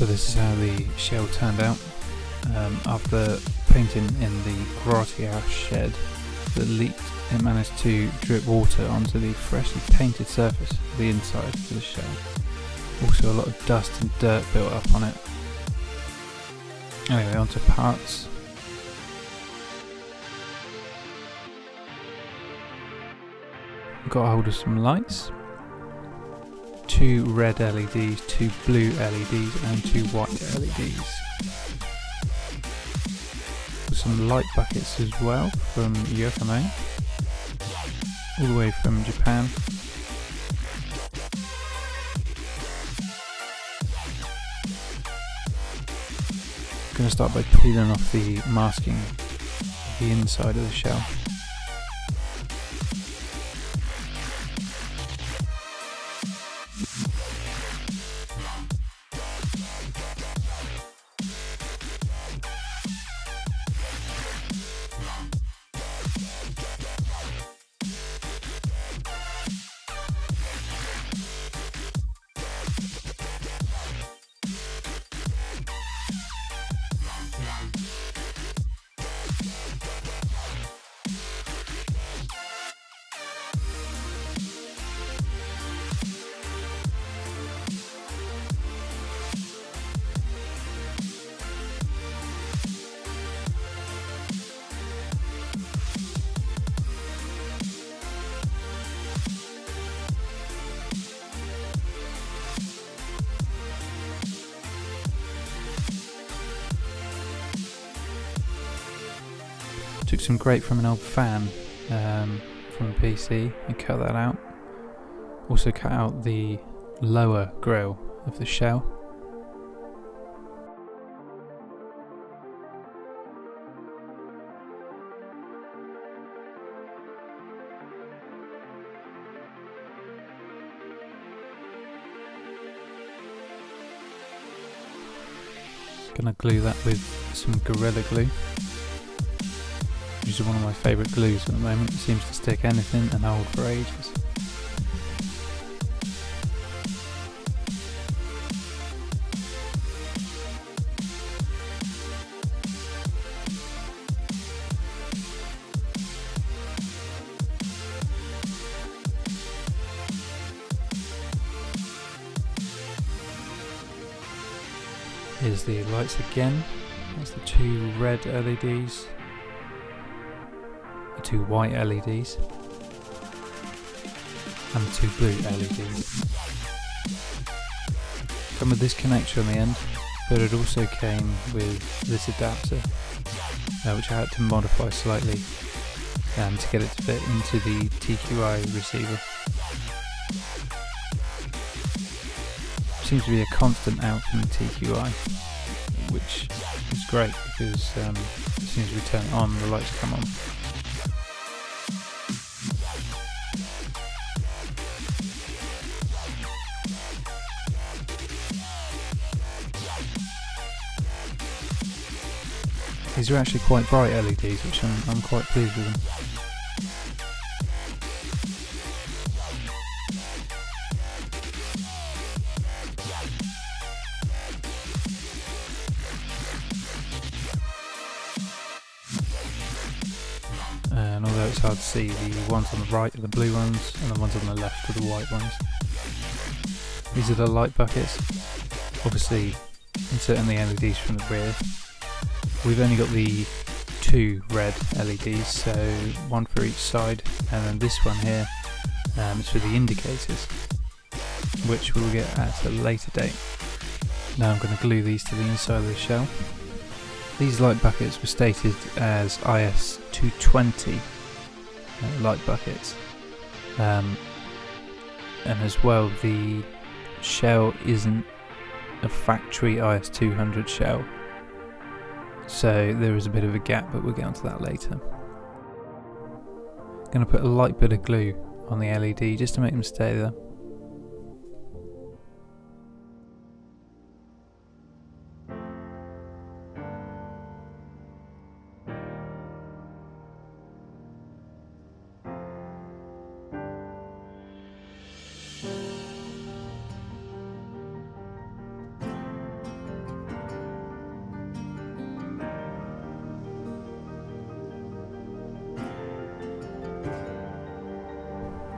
So this is how the shell turned out. After painting in the gratia shed that leaked, it managed to drip water onto the freshly painted surface of the inside of the shell. Also a lot of dust and dirt built up on it. Anyway, onto parts. Got hold of some lights. 2 red LEDs, 2 blue LEDs and 2 white LEDs. Some light buckets as well from Yokohama, all the way from Japan. I'm going to start by peeling off the masking of the inside of the shell. Took some grate from an old fan from a PC and cut that out. Also cut out the lower grill of the shell. Gonna glue that with some Gorilla Glue. Which is one of my favourite glues at the moment. It seems to stick anything and hold for ages. Here's the lights again. That's the 2 red LEDs. 2 white LEDs and 2 blue LEDs. Come with this connector on the end, but it also came with this adapter, which I had to modify slightly to get it to fit into the TQI receiver. Seems to be a constant out from the TQI, which is great because as soon as we turn it on, the lights come on. These are actually quite bright LEDs, which I'm quite pleased with them. And although it's hard to see, the ones on the right are the blue ones and the ones on the left are the white ones. These are the light buckets. Obviously inserting the LEDs from the rear. We've only got the 2 red LEDs, so 1 for each side, and then this one here is for the indicators, which we'll get at a later date. Now I'm going to glue these to the inside of the shell. These light buckets were stated as IS220 light buckets, and as well the shell isn't a factory IS200 shell. So there is a bit of a gap, but we'll get onto that later. I'm going to put a light bit of glue on the LED just to make them stay there.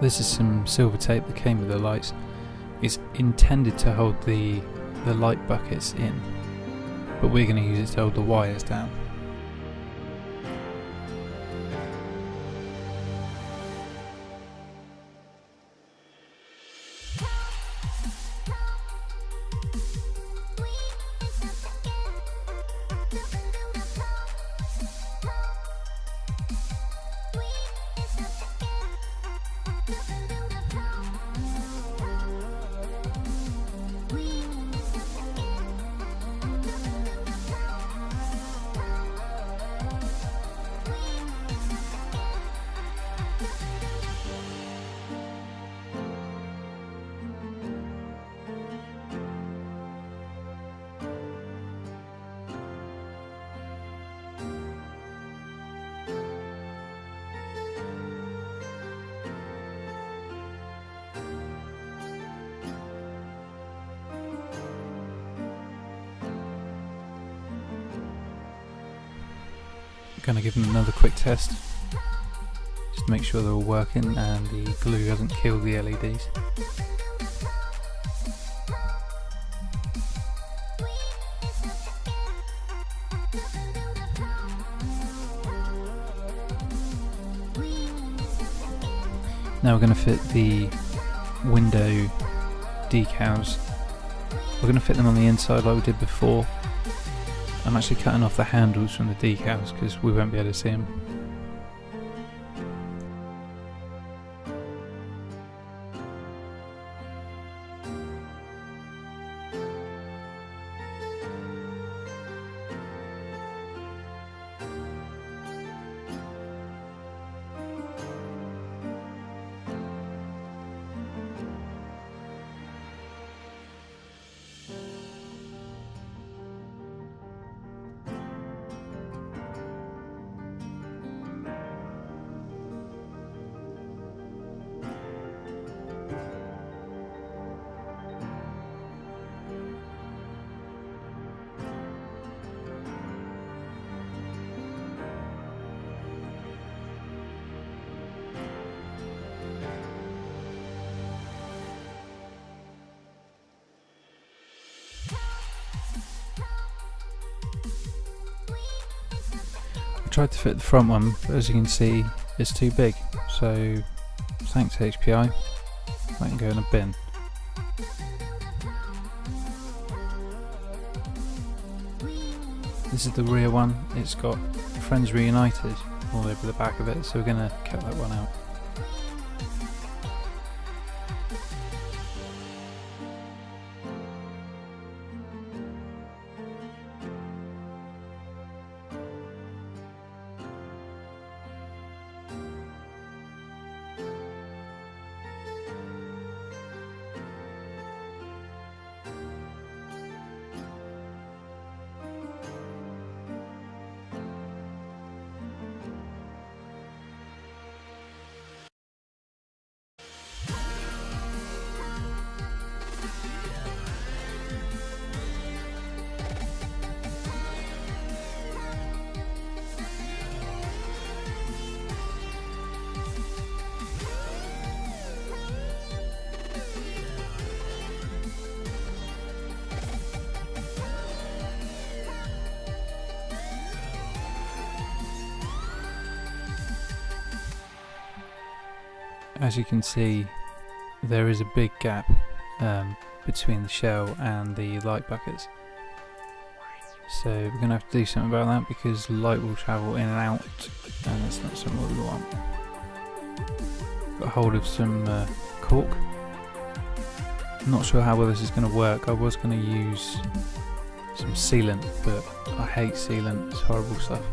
This is some silver tape that came with the lights. It's intended to hold the light buckets in, but we're going to use it to hold the wires down. Going to give them another quick test just to make sure they're all working and the glue hasn't killed the LEDs. Now we're going to fit the window decals. We're going to fit them on the inside like we did before. I'm actually cutting off the handles from the decals because we won't be able to see them. Tried to fit the front one, but as you can see it's too big, so thanks HPI, that can go in a bin. This is the rear one, it's got Friends Reunited all over the back of it, so we're going to cut that one out. As you can see, there is a big gap between the shell and the light buckets, so we're going to have to do something about that because light will travel in and out, and that's not something we want. Got hold of some cork. I'm not sure how well this is going to work. I was going to use some sealant, but I hate sealant, it's horrible stuff.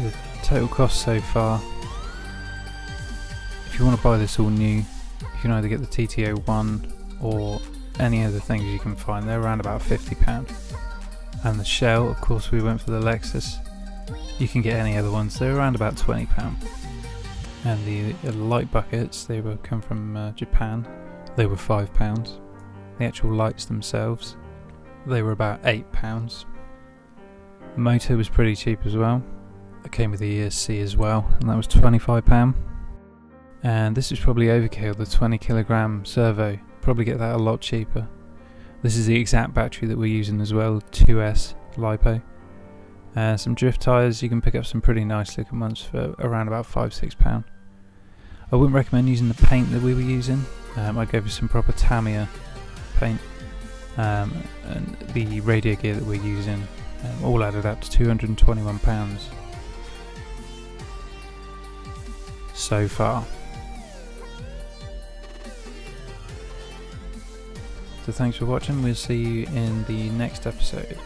the total cost so far, if you want to buy this all new, you can either get the TT01 or any other things you can find. They're around about £50. And the shell, of course we went for the Lexus. You can get any other ones, they're around about £20. And the light buckets, they were come from Japan. They were £5. The actual lights themselves, they were about £8. The motor was pretty cheap as well. It came with the ESC as well, and that was £25. And this is probably overkill, the 20 kilogram servo. Probably get that a lot cheaper. This is the exact battery that we're using as well, 2S LiPo. Some drift tyres, you can pick up some pretty nice looking ones for around about £5-6. I wouldn't recommend using the paint that we were using. I'd go for some proper Tamiya paint. And the radio gear that we're using all added up to £221 so far. So thanks for watching, we'll see you in the next episode.